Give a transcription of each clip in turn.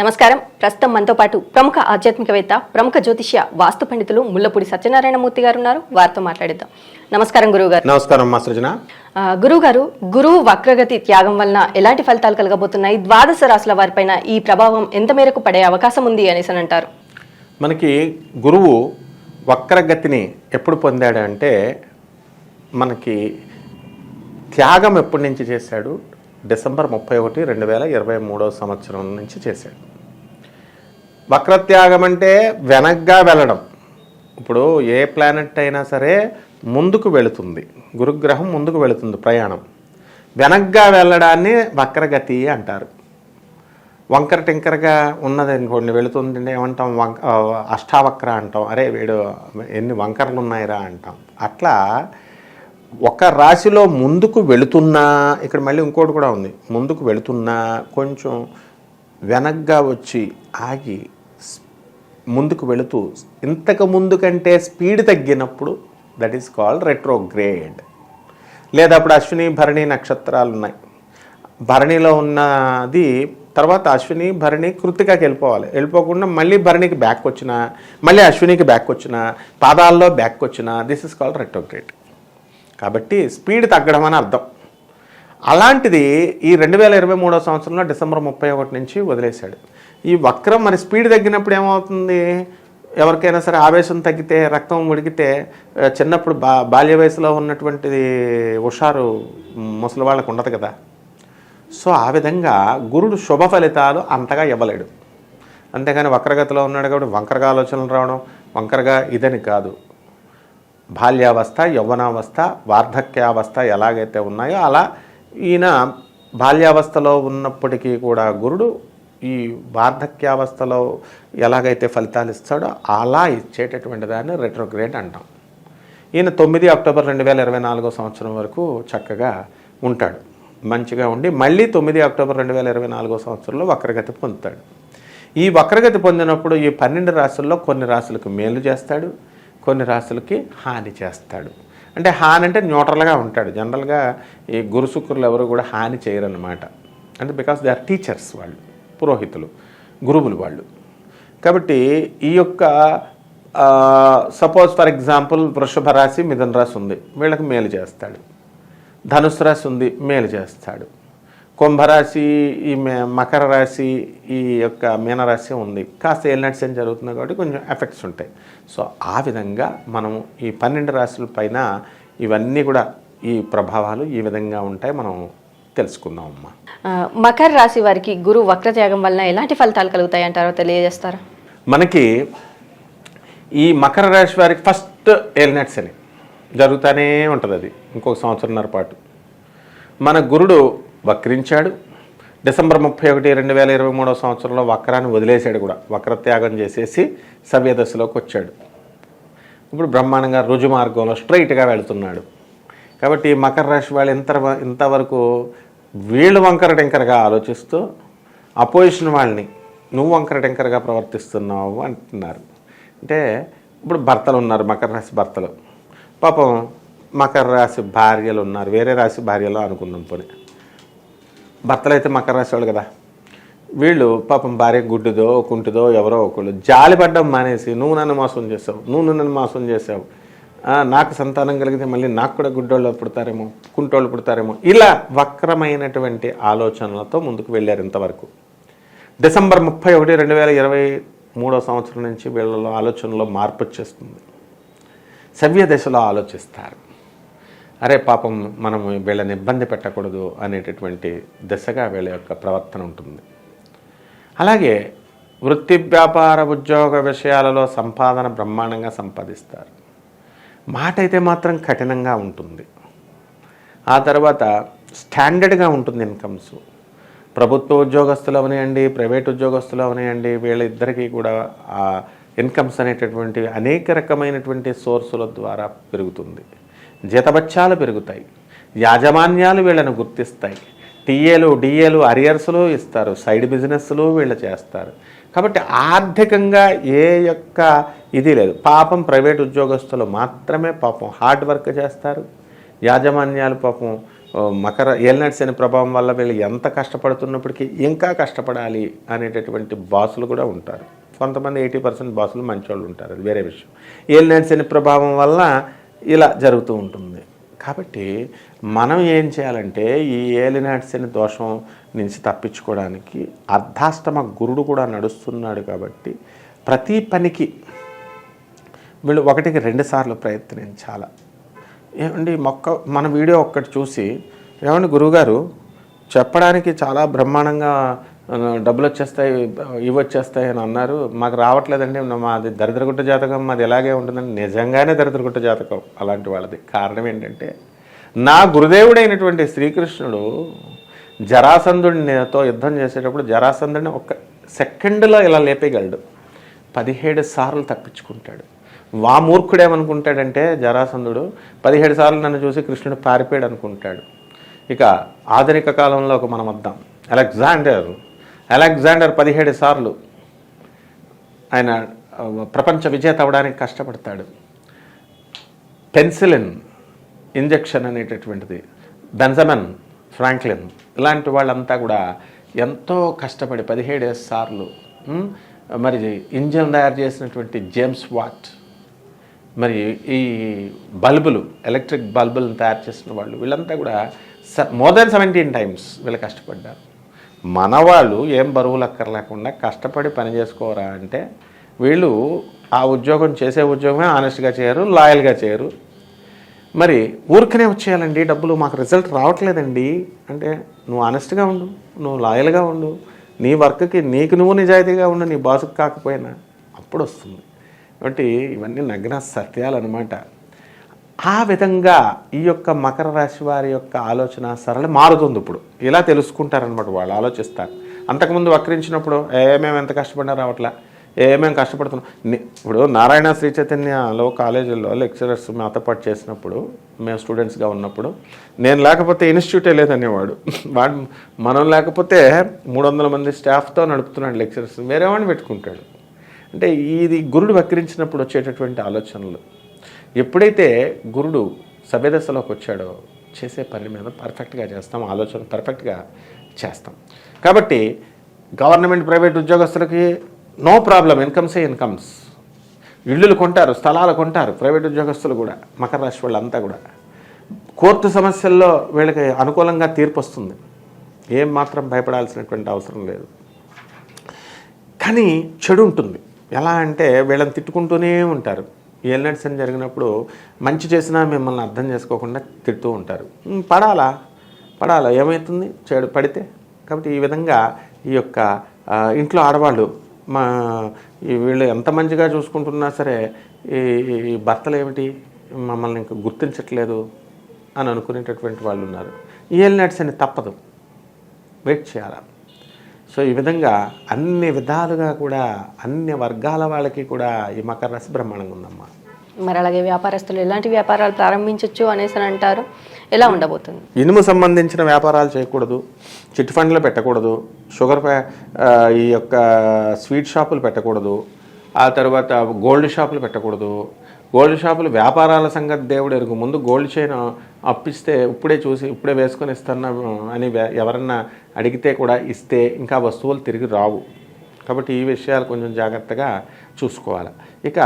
నమస్కారం. ప్రస్తుతం మనతో పాటు ప్రముఖ ఆధ్యాత్మికవేత్త, ప్రముఖ జ్యోతిష్య వాస్తు పండితులు ముల్లపూడి సత్యనారాయణమూర్తి గారు ఉన్నారు. వారితో మాట్లాడిద్దాం. నమస్కారం గురువు గారు. నమస్కారం మా సృజన. గురువు గారు, గురువు వక్రగతి త్యాగం వలన ఎలాంటి ఫలితాలు కలగబోతున్నాయి? ద్వాదశ రాశుల వారిపైన ఈ ప్రభావం ఎంత మేరకు పడే అవకాశం ఉంది అనేసి అంటారు? మనకి గురువు వక్రగతిని ఎప్పుడు పొందాడు అంటే, మనకి త్యాగం ఎప్పటి నుంచి చేశాడు? డిసెంబర్ 31, 2023 సంవత్సరం నుంచి చేశాడు. వక్రత్యాగం అంటే వెనక్గా వెళ్ళడం. ఇప్పుడు ఏ ప్లానెట్ అయినా సరే ముందుకు వెళుతుంది, గురుగ్రహం ముందుకు వెళుతుంది ప్రయాణం. వెనక్గా వెళ్ళడాన్ని వక్రగతి అంటారు. వంకర టింకరగా ఉన్నది అనుకోండి, వెళుతుంది ఏమంటాం? అష్టావక్ర అంటాం. అరే వీడు ఎన్ని వంకరలు ఉన్నాయిరా అంటాం. అట్లా ఒక రాశిలో ముందుకు వెళుతున్నా, ఇక్కడ మళ్ళీ ఇంకోటి కూడా ఉంది, ముందుకు వెళుతున్నా కొంచెం వెనక్గా వచ్చి ఆగి ముందుకు వెళుతూ ఇంతకు ముందు కంటే స్పీడ్ తగ్గినప్పుడు దట్ ఈస్ కాల్డ్ రెట్రోగ్రేడ్. లేదా అప్పుడు అశ్విని భరణి నక్షత్రాలు ఉన్నాయి, భరణిలో ఉన్నది తర్వాత అశ్విని భరణి కృత్తికకి వెళ్ళిపోకుండా మళ్ళీ భరణికి బ్యాక్ వచ్చినా, మళ్ళీ అశ్వినికి బ్యాక్ వచ్చినా, పాదాల్లో బ్యాక్ వచ్చినా, దిస్ ఇస్ కాల్డ్ రెట్రోగ్రేడ్. కాబట్టి స్పీడ్ తగ్గడం అని అర్థం. అలాంటిది ఈ 2023 సంవత్సరంలో డిసెంబర్ 31 నుంచి వదిలేశాడు. ఈ వక్రం మరి స్పీడ్ తగ్గినప్పుడు ఏమవుతుంది? ఎవరికైనా సరే ఆవేశం తగ్గితే, రక్తం ఉడికితే, చిన్నప్పుడు బాల్య వయసులో ఉన్నటువంటిది హుషారు ముసలి వాళ్ళకు ఉండదు కదా. సో ఆ విధంగా గురుడు శుభ ఫలితాలు అంతగా ఇవ్వలేడు. అంతేగాని వక్రగతిలో ఉన్నాడు కాబట్టి వంకరగా ఆలోచనలు రావడం, వంకరగా ఇదని కాదు. బాల్యావస్థ, యవ్వనావస్థ, వార్ధక్యావస్థ ఎలాగైతే ఉన్నాయో అలా ఈయన బాల్యావస్థలో ఉన్నప్పటికీ కూడా గురుడు ఈ వార్ధక్యావస్థలో ఎలాగైతే ఫలితాలు ఇస్తాడో అలా ఇచ్చేటటువంటి దాన్ని రెట్రోగ్రేడ్ అంటాం. ఈయన 9 అక్టోబర్ 2024 సంవత్సరం వరకు చక్కగా ఉంటాడు, మంచిగా ఉండి మళ్ళీ 9 అక్టోబర్ 2024 సంవత్సరంలో వక్రగతి పొందుతాడు. ఈ వక్రగతి పొందినప్పుడు ఈ 12 రాశుల్లో కొన్ని రాశులకు మేలు చేస్తాడు, కొన్ని రాశులకి హాని చేస్తాడు. అంటే హాని అంటే న్యూట్రల్గా ఉంటాడు. జనరల్గా ఈ గురు శుక్రులు ఎవరు కూడా హాని చేయరన్నమాట. అంటే బికాస్ దే ఆర్ టీచర్స్, వాళ్ళు పురోహితులు, గురువులు వాళ్ళు. కాబట్టి ఈ యొక్క సపోజ్ ఫర్ ఎగ్జాంపుల్ వృషభ రాశి, మిథున రాశి ఉంది, వీళ్ళకి మేలు చేస్తాడు. ధనుసు రాశి ఉంది, మేలు చేస్తాడు. కుంభరాశి, ఈ మకర రాశి, ఈ యొక్క మీనరాశి ఉంది, కాస్త ఏలినాటి శని జరుగుతుంది కాబట్టి కొంచెం ఎఫెక్ట్స్ ఉంటాయి. సో ఆ విధంగా మనము ఈ 12 రాశుల పైన ఇవన్నీ కూడా ఈ ప్రభావాలు ఈ విధంగా ఉంటాయి, మనం తెలుసుకుందాం అమ్మా. మకర రాశి వారికి గురు వక్రత్యాగం వలన ఎలాంటి ఫలితాలు కలుగుతాయి అంటారో తెలియజేస్తారా? మనకి ఈ మకర రాశి వారికి ఫస్ట్ ఏలినాటి శని జరుగుతూనే ఉంటుంది. అది ఇంకొక సంవత్సరంన్నర పాటు. మన గురుడు వక్రించాడు. డిసెంబర్ 31, 2023 సంవత్సరంలో వక్రాన్ని వదిలేశాడు కూడా, వక్రత్యాగం చేసేసి సవ్యదశలోకి వచ్చాడు. ఇప్పుడు బ్రహ్మాండంగా రుజు మార్గంలో స్ట్రైట్గా వెళుతున్నాడు. కాబట్టి మకర రాశి వాళ్ళు ఇంతవరకు వీళ్ళు వంకర టెంకరగా ఆలోచిస్తూ అపోజిషన్ వాళ్ళని నువ్వు వంకర టెంకరగా ప్రవర్తిస్తున్నావు అంటున్నారు. అంటే ఇప్పుడు భర్తలు ఉన్నారు, మకర రాశి భర్తలు, పాపం మకర రాశి భార్యలు ఉన్నారు, వేరే రాశి భార్యలు అనుకుందాం. పోనీ భర్తలు అయితే మకర రాశి వాళ్ళు కదా, వీళ్ళు పాపం భార్య గుడ్డుదో కుంటిదో ఎవరో ఒకళ్ళు జాలిపడ్డం మానేసి నువ్వు నన్ను మోసం చేసావు, నువ్వు నన్ను మోసం చేసావు, నాకు సంతానం కలిగితే మళ్ళీ నాకు కూడా గుడ్డోళ్ళు పుడతారేమో, కుంటోళ్ళు పుడతారేమో, ఇలా వక్రమైనటువంటి ఆలోచనలతో ముందుకు వెళ్ళారు ఇంతవరకు. డిసెంబర్ 31, 2023 సంవత్సరం నుంచి వీళ్ళలో ఆలోచనలో మార్పు వచ్చేస్తుంది. సవ్య దశలో ఆలోచిస్తారు. అరే పాపం మనం వీళ్ళని ఇబ్బంది పెట్టకూడదు అనేటటువంటి దశగా వీళ్ళ యొక్క ప్రవర్తన ఉంటుంది. అలాగే వృత్తి, వ్యాపార, ఉద్యోగ విషయాలలో సంపాదన బ్రహ్మాండంగా సంపాదిస్తారు. మాట అయితే మాత్రం కఠినంగా ఉంటుంది. ఆ తర్వాత స్టాండర్డ్గా ఉంటుంది ఇన్కమ్స్. ప్రభుత్వ ఉద్యోగస్తులు అవనియండి, ప్రైవేట్ ఉద్యోగస్తులు అవనియండి, వీళ్ళిద్దరికీ కూడా ఆ ఇన్కమ్స్ అనేటటువంటి అనేక రకమైనటువంటి సోర్సుల ద్వారా పెరుగుతుంది. జీతబత్యాలు పెరుగుతాయి, యాజమాన్యాలు వీళ్ళను గుర్తిస్తాయి, టీఏలు, డిఏలు, అరియర్స్లు ఇస్తారు, సైడ్ బిజినెస్లు వీళ్ళు చేస్తారు. కాబట్టి ఆర్థికంగా ఏ యొక్క ఇది లేదు. పాపం ప్రైవేట్ ఉద్యోగస్తులు మాత్రమే పాపం హార్డ్ వర్క్ చేస్తారు, యాజమాన్యాలు పాపం మకర ఏలినాటి శని ప్రభావం వల్ల వీళ్ళు ఎంత కష్టపడుతున్నప్పటికీ ఇంకా కష్టపడాలి అనేటటువంటి బాసులు కూడా ఉంటారు. కొంతమంది 80% బాసులు మంచోళ్ళు ఉంటారు, అది వేరే విషయం. ఏలినాటి శని ప్రభావం వల్ల ఇలా జరుగుతూ ఉంటుంది. కాబట్టి మనం ఏం చేయాలంటే ఈ ఏలినాటి శని దోషం నుంచి తప్పించుకోవడానికి అర్ధాష్టమ గురుడు కూడా నడుస్తున్నాడు. కాబట్టి ప్రతి పనికి వీళ్ళు 1కి 2 సార్లు ప్రయత్నించాలి. ఏమండి మన వీడియో ఒక్కటి చూసి ఏమండి గురువుగారు చెప్పడానికి చాలా బ్రహ్మాండంగా డబ్బులు వచ్చేస్తాయి ఇవి వచ్చేస్తాయి అని అన్నారు, మాకు రావట్లేదండి, మాది దరిద్రగుట్ట జాతకం, మాది ఎలాగే ఉంటుందండి. నిజంగానే దరిద్రగుట్ట జాతకం అలాంటి వాళ్ళది. కారణం ఏంటంటే నా గురుదేవుడైనటువంటి శ్రీకృష్ణుడు జరాసంధుడితో యుద్ధం చేసేటప్పుడు జరాసంధుడిని 1 సెకండ్లో ఇలా లేపేయగలడు, 17 సార్లు తప్పించుకుంటాడు. మూర్ఖుడేమనుకుంటాడంటే జరాసంధుడు 17 సార్లు నన్ను చూసి కృష్ణుడు పారిపోయాడు అనుకుంటాడు. ఇక ఆధునిక కాలంలో మనం వద్దాం. అలెగ్జాండర్ 17 సార్లు ఆయన ప్రపంచ విజేత అవ్వడానికి కష్టపడతాడు. పెన్సిలిన్ ఇంజెక్షన్ అనేటటువంటిది బెంజమిన్ ఫ్రాంక్లిన్ ఇలాంటి వాళ్ళంతా కూడా ఎంతో కష్టపడి 17 సార్లు. మరి ఇంజిన్ తయారు చేసినటువంటి జేమ్స్ వాట్, మరి ఈ బల్బులు ఎలక్ట్రిక్ బల్బులను తయారు చేసిన వాళ్ళు వీళ్ళంతా కూడా మోర్ దాన్ 17 టైమ్స్ వీళ్ళు కష్టపడ్డారు. మన వాళ్ళు ఏం బరువులు అక్కర్లేకుండా కష్టపడి పని చేసుకోరా అంటే వీళ్ళు ఆ ఉద్యోగం చేసే ఉద్యోగమే ఆనెస్ట్గా చేయరు, లాయల్గా చేయరు. మరి ఊరికనే వచ్చేయాలండి డబ్బులు, మాకు రిజల్ట్ రావట్లేదండి అంటే నువ్వు ఆనెస్ట్గా ఉండు, నువ్వు లాయల్గా ఉండు, నీ వర్క్కి నీకు నువ్వు నిజాయితీగా ఉండు, నీ బాసుకు కాకపోయినా అప్పుడు వస్తుంది. కాబట్టి ఇవన్నీ నగ్న సత్యాలు అన్నమాట. ఆ విధంగా ఈ యొక్క మకర రాశి వారి యొక్క ఆలోచన సరళి మారుతుంది. ఇప్పుడు ఇలా తెలుసుకుంటారనమాట, వాళ్ళు ఆలోచిస్తారు. అంతకుముందు వక్రించినప్పుడు మేము ఎంత కష్టపడినా రావట్లా, ఏమేం కష్టపడుతున్నాం. ఇప్పుడు నారాయణ శ్రీ చైతన్యలో కాలేజీల్లో లెక్చరర్స్ మాతో పాటు చేసినప్పుడు మేము స్టూడెంట్స్గా ఉన్నప్పుడు నేను లేకపోతే ఇన్స్టిట్యూటే లేదనేవాడు. వాడు మనం లేకపోతే 300 మంది స్టాఫ్తో నడుపుతున్నాడు లెక్చరర్స్, వేరే వాడిని పెట్టుకుంటాడు. అంటే ఇది గురుడు వక్రించినప్పుడు వచ్చేటటువంటి ఆలోచనలు. ఎప్పుడైతే గురుడు సభ్యదశలోకి వచ్చాడో చేసే పని మీద పర్ఫెక్ట్గా చేస్తాం, ఆలోచన పర్ఫెక్ట్గా చేస్తాం. కాబట్టి గవర్నమెంట్ ప్రైవేట్ ఉద్యోగస్తులకి నో ప్రాబ్లం, ఇన్కమ్స్. ఇళ్ళు కొంటారు, స్థలాలు కొంటారు ప్రైవేట్ ఉద్యోగస్తులు కూడా, మకర రాశి వాళ్ళంతా కూడా. కోర్టు సమస్యల్లో వీళ్ళకి అనుకూలంగా తీర్పు వస్తుంది, ఏం మాత్రం భయపడాల్సినటువంటి అవసరం లేదు. కానీ చెడు ఉంటుంది. ఎలా అంటే వీళ్ళని తిట్టుకుంటూనే ఉంటారు. ఏలినాటి శని జరిగినప్పుడు మంచి చేసినా మిమ్మల్ని అర్థం చేసుకోకుండా తిడుతూ ఉంటారు. పడాలా ఏమవుతుంది చెడు పడితే. కాబట్టి ఈ విధంగా ఈ యొక్క ఇంట్లో ఆడవాళ్ళు వీళ్ళు ఎంత మంచిగా చూసుకుంటున్నా సరే ఈ భర్తలు ఏమిటి మమ్మల్ని ఇంకా గుర్తించట్లేదు అని అనుకునేటటువంటి వాళ్ళు ఉన్నారు. ఏలినాటి శని తప్పదు, వెయిట్ చేయాలి. సో ఈ విధంగా అన్ని విధాలుగా కూడా అన్ని వర్గాల వాళ్ళకి కూడా ఈ మకర రాశి బ్రహ్మాండంగా ఉందమ్మా. మరి అలాగే వ్యాపారస్తులు ఎలాంటి వ్యాపారాలు ప్రారంభించవచ్చు అనేసి అని అంటారు, ఎలా ఉండబోతుంది? ఇనుము సంబంధించిన వ్యాపారాలు చేయకూడదు, చిట్ ఫండ్లు పెట్టకూడదు, ఈ యొక్క స్వీట్ షాపులు పెట్టకూడదు, ఆ తర్వాత గోల్డ్ షాపులు పెట్టకూడదు. గోల్డ్ షాపులు వ్యాపారాల సంగతి దేవుడు ఎరుగు. ముందు గోల్డ్ చైన్ అప్పిస్తే ఇప్పుడే వేసుకొని ఇస్తున్నా అని ఎవరన్నా అడిగితే కూడా ఇస్తే ఇంకా వస్తువులు తిరిగి రావు. కాబట్టి ఈ విషయాలు కొంచెం జాగ్రత్తగా చూసుకోవాలి. ఇక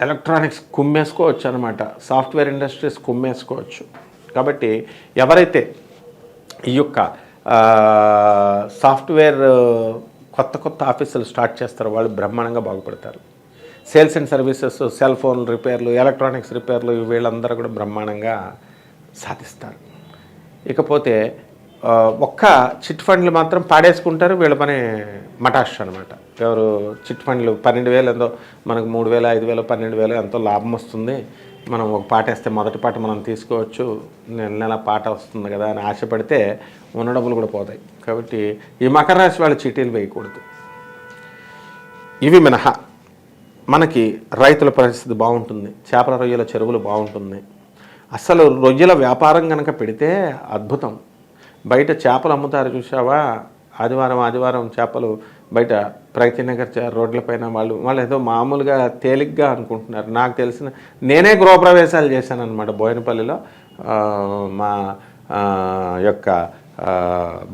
ఎలక్ట్రానిక్స్ కుమ్మేసుకోవచ్చు అనమాట, సాఫ్ట్వేర్ ఇండస్ట్రీస్ కుమ్మేసుకోవచ్చు. కాబట్టి ఎవరైతే ఈ యొక్క సాఫ్ట్వేర్ కొత్త ఆఫీసులు స్టార్ట్ చేస్తారో వాళ్ళు బ్రహ్మాండంగా బాగుపడతారు. Sales and services, cell phone రిపేర్లు, ఎలక్ట్రానిక్స్ రిపేర్లు వీళ్ళందరూ కూడా బ్రహ్మాండంగా సాధిస్తారు. ఇకపోతే ఒక్క చిట్ ఫండ్లు మాత్రం పాడేసుకుంటారు, వీళ్ళ పని మటాష్ అనమాట. ఎవరు చిట్ ఫండ్లు 12,000 ఎంతో మనకు 3,000, 5,000, 12,000 ఎంతో లాభం వస్తుంది, మనం ఒక పాట వేస్తే మొదటి పాట మనం తీసుకోవచ్చు, నెల పాట వస్తుంది కదా అని ఆశపడితే ఉన్న డబ్బులు కూడా పోతాయి. కాబట్టి ఈ మకర రాశి వాళ్ళు చీటీలు వేయకూడదు. ఇవి మినహా మనకి రైతుల పరిస్థితి బాగుంటుంది, చేపల రొయ్యల చెరువులు బాగుంటుంది. అసలు రొయ్యల వ్యాపారం కనుక పెడితే అద్భుతం. బయట చేపలు అమ్ముతారు చూసావా, ఆదివారం చేపలు బయట ప్రగతి నగర్ రోడ్లపైన వాళ్ళు ఏదో మామూలుగా తేలిగ్గా అనుకుంటున్నారు. నాకు తెలిసిన నేనే గృహప్రవేశాలు చేశాను అనమాట బోయినపల్లిలో. మా యొక్క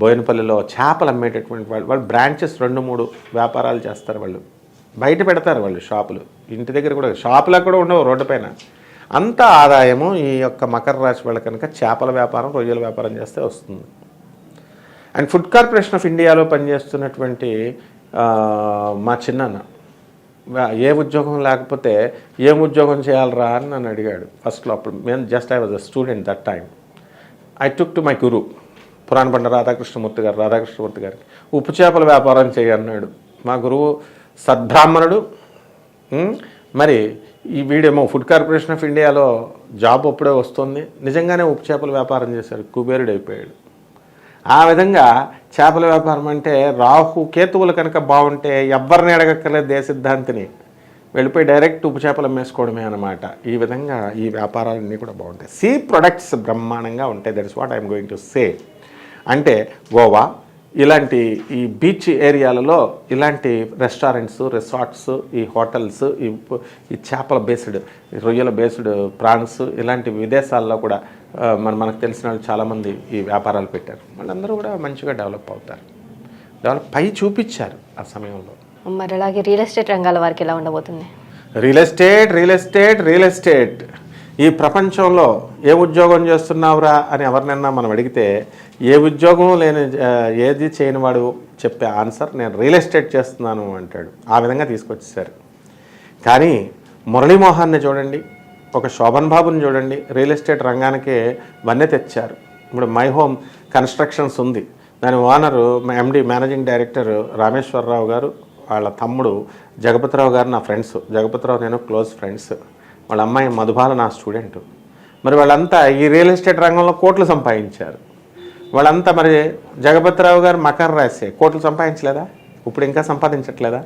బోయినపల్లిలో చేపలు అమ్మేటటువంటి వాళ్ళు బ్రాంచెస్ 2-3 వ్యాపారాలు చేస్తారు. వాళ్ళు బయట పెడతారు వాళ్ళు షాపులు, ఇంటి దగ్గర కూడా షాపులా కూడా ఉండవు రోడ్డు పైన. అంత ఆదాయము ఈ యొక్క మకర రాశి వాళ్ళు కనుక చేపల వ్యాపారం, రొయ్యల వ్యాపారం చేస్తే వస్తుంది. అండ్ ఫుడ్ కార్పొరేషన్ ఆఫ్ ఇండియాలో పనిచేస్తున్నటువంటి మా చిన్నాన్న ఏ ఉద్యోగం లేకపోతే ఏం ఉద్యోగం చేయాలరా అని నన్ను అడిగాడు ఫస్ట్లో. అప్పుడు నేను just I was a student that time. I took to my guru Puranabanda Radhakrishnamurthy గారికి ఉప్పు చేపల వ్యాపారం చేయన్నాడు. మా గురువు సద్బ్రాహ్మణుడు. మరి ఈ వీడేమో ఫుడ్ కార్పొరేషన్ ఆఫ్ ఇండియాలో జాబ్ అప్పుడే వస్తుంది. నిజంగానే ఉప్పు చేపల వ్యాపారం చేశాడు, కుబేరుడు అయిపోయాడు. ఆ విధంగా చేపల వ్యాపారం అంటే రాహు కేతువులు కనుక బాగుంటే ఎవరిని అడగక్కర్లేదు, దేశసిద్ధాంతిని వెళ్ళిపోయి డైరెక్ట్ ఉప్పు చేపలు అమ్మేసుకోవడమే అనమాట. ఈ విధంగా ఈ వ్యాపారాలన్నీ కూడా బాగుంటాయి. సీ ప్రొడక్ట్స్ బ్రహ్మాండంగా ఉంటాయి. That is what I'm going to say. అంటే గోవా ఇలాంటి ఈ బీచ్ ఏరియాలలో ఇలాంటి రెస్టారెంట్స్, రిసార్ట్స్, ఈ హోటల్స్, ఈ చేపల బేస్డ్, రొయ్యల బేస్డ్ ప్రాన్స్ ఇలాంటి విదేశాల్లో కూడా మనకు తెలిసిన వాళ్ళు చాలామంది ఈ వ్యాపారాలు పెట్టారు. వాళ్ళందరూ కూడా మంచిగా డెవలప్ అవుతారు. పై చూపించారు ఆ సమయంలో. మరి అలాగే రియల్ ఎస్టేట్ రంగాల వారికి ఎలా ఉండబోతుంది? రియల్ ఎస్టేట్ ఈ ప్రపంచంలో ఏ ఉద్యోగం చేస్తున్నావురా అని ఎవరినైనా మనం అడిగితే ఏ ఉద్యోగం లేని ఏది చేయని వాడు చెప్పే ఆన్సర్ నేను రియల్ ఎస్టేట్ చేస్తున్నాను అంటాడు. ఆ విధంగా తీసుకొచ్చేసారు. కానీ మురళీమోహన్ని చూడండి, ఒక శోభన్ బాబుని చూడండి, రియల్ ఎస్టేట్ రంగానికే వన్నె తెచ్చారు. ఇప్పుడు మై హోమ్ కన్స్ట్రక్షన్స్ ఉంది, దాని ఓనరు ఎండి మేనేజింగ్ డైరెక్టర్ రామేశ్వరరావు గారు, వాళ్ళ తమ్ముడు జగపతిరావు గారు నా ఫ్రెండ్స్. జగపతిరావు నేను క్లోజ్ ఫ్రెండ్స్. వాళ్ళ అమ్మాయి మధుబాల నా స్టూడెంట్. మరి వాళ్ళంతా ఈ రియల్ ఎస్టేట్ రంగంలో కోట్లు సంపాదించారు. వాళ్ళంతా మరి జగపతిరావు గారు మకర రాశి, కోట్లు సంపాదించలేదా? ఇప్పుడు ఇంకా సంపాదించట్లేదా?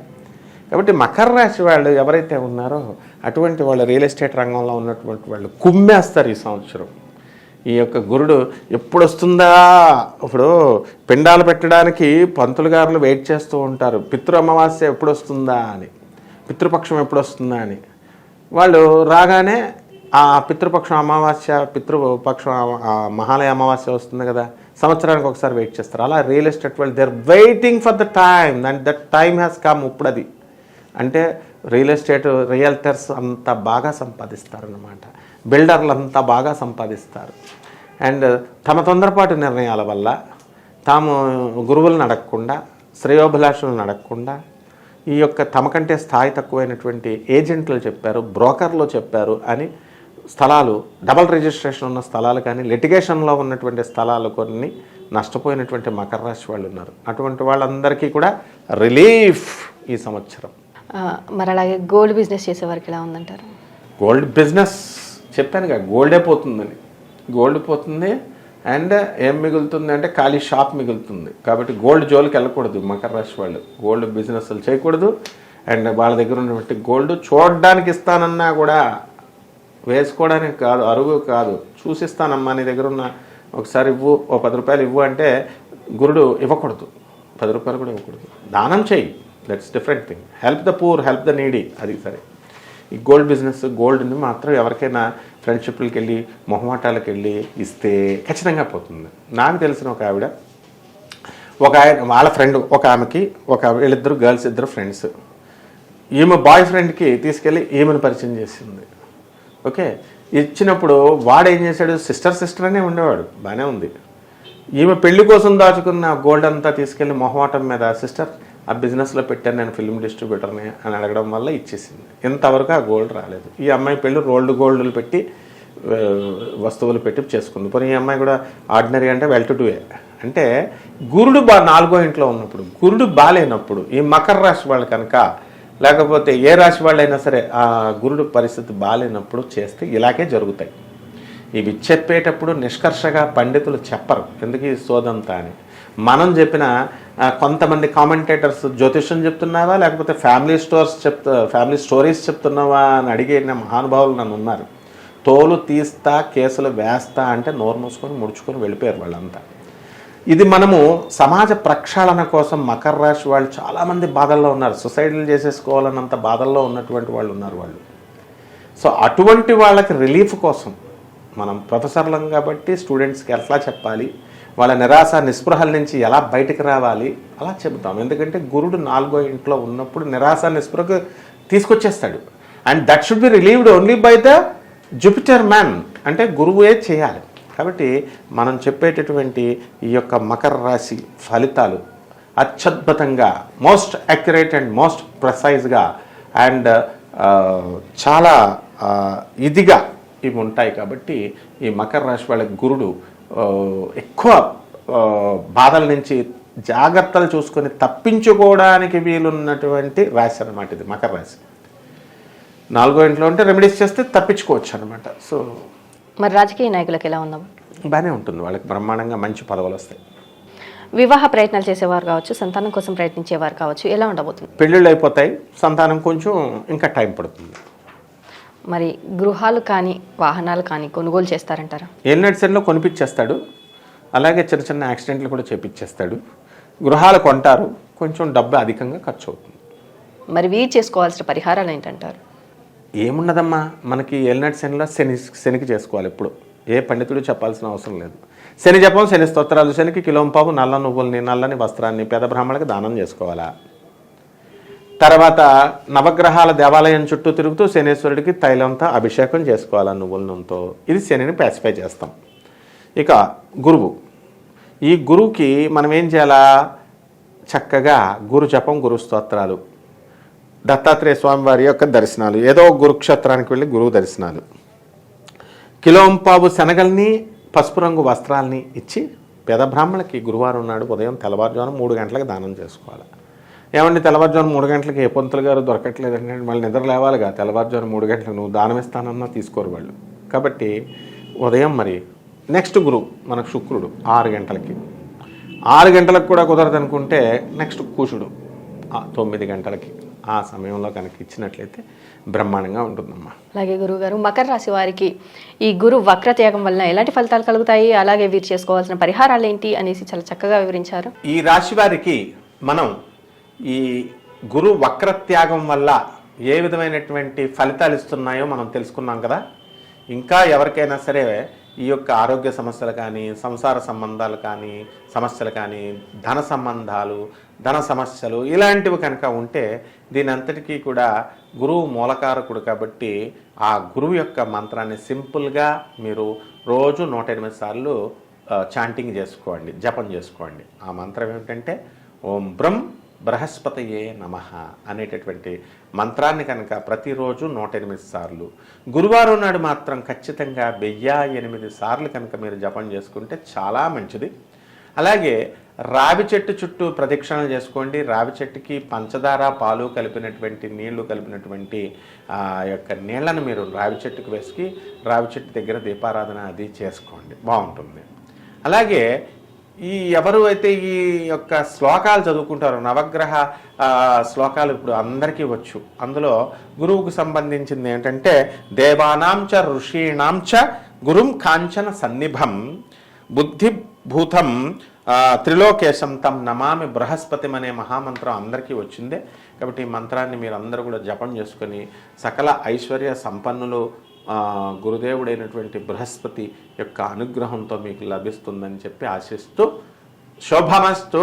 కాబట్టి మకర రాశి వాళ్ళు ఎవరైతే ఉన్నారో అటువంటి వాళ్ళు రియల్ ఎస్టేట్ రంగంలో ఉన్నటువంటి వాళ్ళు కుమ్మేస్తారు ఈ సంవత్సరం. ఈ యొక్క గురుడు ఎప్పుడు వస్తుందా, ఇప్పుడు పిండాలు పెట్టడానికి పంతులు గారులు వెయిట్ చేస్తూ ఉంటారు. పితృ అమావాస్య ఎప్పుడు వస్తుందా అని, పితృపక్షం ఎప్పుడు వస్తుందా అని. వాళ్ళు రాగానే ఆ పితృపక్షం అమావాస్య, పితృపక్షం మహాలయ అమావాస్య వస్తుంది కదా, సంవత్సరానికి ఒకసారి వెయిట్ చేస్తారు. అలా రియల్ ఎస్టేట్ వాళ్ళు they are waiting for the time and that time has come. ఇప్పుడు అది అంటే రియల్ ఎస్టేట్ రియల్టర్స్ అంతా బాగా సంపాదిస్తారన్నమాట. బిల్డర్లు అంతా బాగా సంపాదిస్తారు. అండ్ తమ తొందరపాటు నిర్ణయాల వల్ల తాము గురువులను అడగకుండా, శ్రేయోభిలాషులను అడగకుండా, ఈ యొక్క తమకంటే స్థాయి తక్కువైనటువంటి ఏజెంట్లు చెప్పారు, బ్రోకర్లు చెప్పారు అని స్థలాలు, డబల్ రిజిస్ట్రేషన్ ఉన్న స్థలాలు కానీ, లిటిగేషన్లో ఉన్నటువంటి స్థలాలు కొన్ని నష్టపోయినటువంటి మకర రాశి వాళ్ళు ఉన్నారు. అటువంటి వాళ్ళందరికీ కూడా రిలీఫ్ ఈ సంవత్సరం. మరి అలాగే గోల్డ్ బిజినెస్ చేసేవారికి ఎలా ఉందంటారు? గోల్డ్ బిజినెస్ చెప్పానుగా, గోల్డే పోతుందని. గోల్డ్ పోతుంది అండ్ ఏం మిగులుతుంది అంటే ఖాళీ షాప్ మిగులుతుంది. కాబట్టి గోల్డ్ జోలికి వెళ్ళకూడదు మకర రాశి వాళ్ళు. గోల్డ్ బిజినెస్లు చేయకూడదు. అండ్ వాళ్ళ దగ్గర ఉన్నటువంటి గోల్డ్ చూడడానికి ఇస్తానన్నా కూడా, వేసుకోవడానికి కాదు, అరువు కాదు, చూసిస్తానమ్మా నీ దగ్గర ఉన్న, ఒకసారి ఇవ్వు, ఓ 10 రూపాయలు ఇవ్వు అంటే గురుడు ఇవ్వకూడదు. 10 రూపాయలు కూడా ఇవ్వకూడదు. దానం చేయి, that's different thing. Help the poor, help the needy, అది సరే. ఈ గోల్డ్ బిజినెస్, గోల్డ్ని మాత్రం ఎవరికైనా ఫ్రెండ్షిప్లకి వెళ్ళి, మొహమాటాలకు వెళ్ళి ఇస్తే ఖచ్చితంగా పోతుంది. నాకు తెలిసిన ఒక ఆవిడ, వాళ్ళ ఫ్రెండ్ ఒక ఆమెకి, వీళ్ళిద్దరు గర్ల్స్, ఇద్దరు ఫ్రెండ్స్. ఈమె బాయ్ ఫ్రెండ్కి తీసుకెళ్ళి ఈమెను పరిచయం చేసింది. ఓకే, ఇచ్చినప్పుడు వాడు ఏం చేశాడు, సిస్టర్ అనే ఉండేవాడు, బాగానే ఉంది. ఈమె పెళ్లి కోసం దాచుకున్న గోల్డ్ అంతా తీసుకెళ్ళి మొహమాటం మీద, సిస్టర్ ఆ బిజినెస్లో పెట్టాను నేను, ఫిల్మ్ డిస్ట్రిబ్యూటర్ని అని అడగడం వల్ల ఇచ్చేసింది. ఇంతవరకు ఆ గోల్డ్ రాలేదు. ఈ అమ్మాయి పెళ్ళి రోల్డ్ గోల్డ్లు పెట్టి, వస్తువులు పెట్టి చేసుకుంది. పోనీ ఈ అమ్మాయి కూడా ఆర్డినరీ అంటే వెల్ టు డూ. అంటే గురుడు 4వ ఇంట్లో ఉన్నప్పుడు, గురుడు బాగాలేనప్పుడు, ఈ మకర రాశి వాళ్ళు కనుక, లేకపోతే ఏ రాశి వాళ్ళైనా సరే ఆ గురుడు పరిస్థితి బాగాలేనప్పుడు చేస్తే ఇలాగే జరుగుతాయి. ఇవి చెప్పేటప్పుడు నిష్కర్షగా పండితులు చెప్పరు, ఎందుకు ఈ సోదంతా అని. మనం చెప్పిన కొంతమంది కామెంటేటర్స్ జ్యోతిష్యం చెప్తున్నావా లేకపోతే ఫ్యామిలీ స్టోరీస్ చెప్తున్నావా అని అడిగిన మహానుభావులు నన్ను ఉన్నారు. తోలు తీస్తా, కేసులు వేస్తా అంటే నోరు మూసుకొని ముడుచుకొని వెళ్ళిపోయారు వాళ్ళంతా. ఇది మనము సమాజ ప్రక్షాళన కోసం మకర రాశి వాళ్ళు చాలామంది బాధల్లో ఉన్నారు. సొసైటీలు చేసేసుకోవాలన్నంత బాధల్లో ఉన్నటువంటి వాళ్ళు ఉన్నారు వాళ్ళు. సో అటువంటి వాళ్ళకి రిలీఫ్ కోసం మనం ప్రొఫెసర్లం కాబట్టి స్టూడెంట్స్కి ఎట్లా చెప్పాలి, వాళ్ళ నిరాశ నిస్పృహల నుంచి ఎలా బయటకు రావాలి అలా చెబుతాం. ఎందుకంటే గురుడు 4వ ఇంట్లో ఉన్నప్పుడు నిరాశ నిస్పృహకు తీసుకొచ్చేస్తాడు. And that should be relieved only by the Jupiter man, అంటే గురువే చేయాలి. కాబట్టి మనం చెప్పేటటువంటి ఈ యొక్క మకర రాశి ఫలితాలు అత్యద్భుతంగా, మోస్ట్ యాక్యురేట్ అండ్ మోస్ట్ ప్రిసైజ్గా అండ్ చాలా ఇదిగా ఇవి ఉంటాయి. కాబట్టి ఈ మకర రాశి వాళ్ళ గురుడు ఎక్కువ బాధల నుంచి జాగ్రత్తలు చూసుకొని తప్పించుకోవడానికి వీలున్నటువంటి రాశి అనమాట ఇది మకర రాశి. 4వ ఇంట్లో ఉంటే రెమెడీస్ చేస్తే తప్పించుకోవచ్చు అనమాట. సో మరి రాజకీయ నాయకులకు ఎలా ఉందాం? బాగానే ఉంటుంది, వాళ్ళకి బ్రహ్మాండంగా మంచి పదవులు వస్తాయి. వివాహ ప్రయత్నాలు చేసేవారు కావచ్చు, సంతానం కోసం ప్రయత్నించేవారు కావచ్చు, ఎలా ఉండబోతుంది? పెళ్ళిళ్ళు అయిపోతాయి, సంతానం కొంచెం ఇంకా టైం పడుతుంది. మరి గృహాలు కానీ వాహనాలు కానీ కొనుగోలు చేస్తారంటారా? ఏలినాటి కొనిపించేస్తాడు, అలాగే చిన్న చిన్న యాక్సిడెంట్లు కూడా చేపించేస్తాడు. గృహాలు కొంటారు, కొంచెం డబ్బు అధికంగా ఖర్చు అవుతుంది. మరి వీరు చేసుకోవాల్సిన పరిహారాలు ఏంటంటారు? ఏమున్నదమ్మా, మనకి ఏలినాటి శనికి చేసుకోవాలి. ఎప్పుడు ఏ పండితుడు చెప్పాల్సిన అవసరం లేదు. శని జపం, శని స్తోత్రాలు, శనికి కిలోంపావు నల్ల నువ్వుల్ని, నల్లని వస్త్రాన్ని పేద బ్రాహ్మణులకు దానం చేసుకోవాలా. తర్వాత నవగ్రహాల దేవాలయం చుట్టూ తిరుగుతూ శనేశ్వరుడికి తైలంతో అభిషేకం చేసుకోవాలా నువ్వుల నూనెతో. ఇది శనిని ప్యాసిఫై చేస్తాం. ఇక గురువు, ఈ గురువుకి మనం ఏం చేయాలా, చక్కగా గురు జపం, గురు స్తోత్రాలు, దత్తాత్రేయ స్వామి వారి యొక్క దర్శనాలు, ఏదో గురుక్షేత్రానికి వెళ్ళి గురువు దర్శనాలు, కిలోంపావు శనగల్ని, పసుపు రంగు వస్త్రాలని ఇచ్చి పేద బ్రాహ్మణులకి గురువారం నాడు ఉదయం తెల్లవారుజామున 3 గంటలకు దానం చేసుకోవాలి. ఏమండి తెల్లవారుజామున 3 గంటలకి ఏ పంతులు గారు దొరకట్లేదంటే మళ్ళీ నిద్ర లేవాలిగా. తెల్లవారుజామున 3 గంటలకు నువ్వు దానం ఇస్తానన్నా తీసుకోరు వాళ్ళు. కాబట్టి ఉదయం మరి నెక్స్ట్ గురువు మనకు శుక్రుడు 6 గంటలకి, 6 గంటలకు కూడా కుదరదు అనుకుంటే నెక్స్ట్ కుజుడు 9 గంటలకి. ఆ సమయంలో కనుక ఇచ్చినట్లయితే బ్రహ్మాండంగా ఉంటుందమ్మా. అలాగే గురువుగారు, మకర రాశి వారికి ఈ గురు వక్రత్యాగం వలన ఎలాంటి ఫలితాలు కలుగుతాయి, అలాగే వీరు చేసుకోవాల్సిన పరిహారాలు ఏంటి అనేసి చాలా చక్కగా వివరించారు. ఈ రాశి వారికి మనం ఈ గురు వక్రత్యాగం వల్ల ఏ విధమైనటువంటి ఫలితాలు ఇస్తున్నాయో మనం తెలుసుకున్నాం కదా. ఇంకా ఎవరికైనా సరే ఈ యొక్క ఆరోగ్య సమస్యలు కానీ, సంసార సంబంధాలు కానీ, సమస్యలు కానీ, ధన సంబంధాలు, ధన సమస్యలు ఇలాంటివి కనుక ఉంటే దీని అంతటికీ కూడా గురువు మూలకారకుడు. కాబట్టి ఆ గురువు యొక్క మంత్రాన్ని సింపుల్గా మీరు రోజు 108 సార్లు చాంటింగ్ చేసుకోండి, జపం చేసుకోండి. ఆ మంత్రం ఏమిటంటే ఓం బ్రహ్మ బృహస్పతయే నమః అనేటటువంటి మంత్రాన్ని కనుక ప్రతిరోజు 108 సార్లు, గురువారం నాడు మాత్రం ఖచ్చితంగా 1008 సార్లు కనుక మీరు జపం చేసుకుంటే చాలా మంచిది. అలాగే రావి చెట్టు చుట్టూ ప్రదక్షిణలు చేసుకోండి. రావి చెట్టుకి పంచదార, పాలు కలిపినటువంటి నీళ్లు కలిపినటువంటి యొక్క నీళ్లను మీరు రావి చెట్టుకు వేసుకి రావి చెట్టు దగ్గర దీపారాధన అది చేసుకోండి, బాగుంటుంది. అలాగే ఈ ఎవరు అయితే ఈ యొక్క శ్లోకాలు చదువుకుంటారో, నవగ్రహ శ్లోకాలు ఇప్పుడు అందరికీ వచ్చు. అందులో గురువుకు సంబంధించింది ఏంటంటే దేవానాంచ ఋషీణాంచ గురుం కాంచన సన్నిభం బుద్ధిభూతం త్రిలోకేశం తం నమామి బృహస్పతి అనే మహామంత్రం అందరికీ వచ్చిందే. కాబట్టి ఈ మంత్రాన్ని మీరు అందరూ కూడా జపం చేసుకొని సకల ఐశ్వర్య సంపన్నులు గురుదేవుడైనటువంటి బృహస్పతి యొక్క అనుగ్రహంతో మీకు లభిస్తుందని చెప్పి ఆశిస్తూ శుభమస్తు.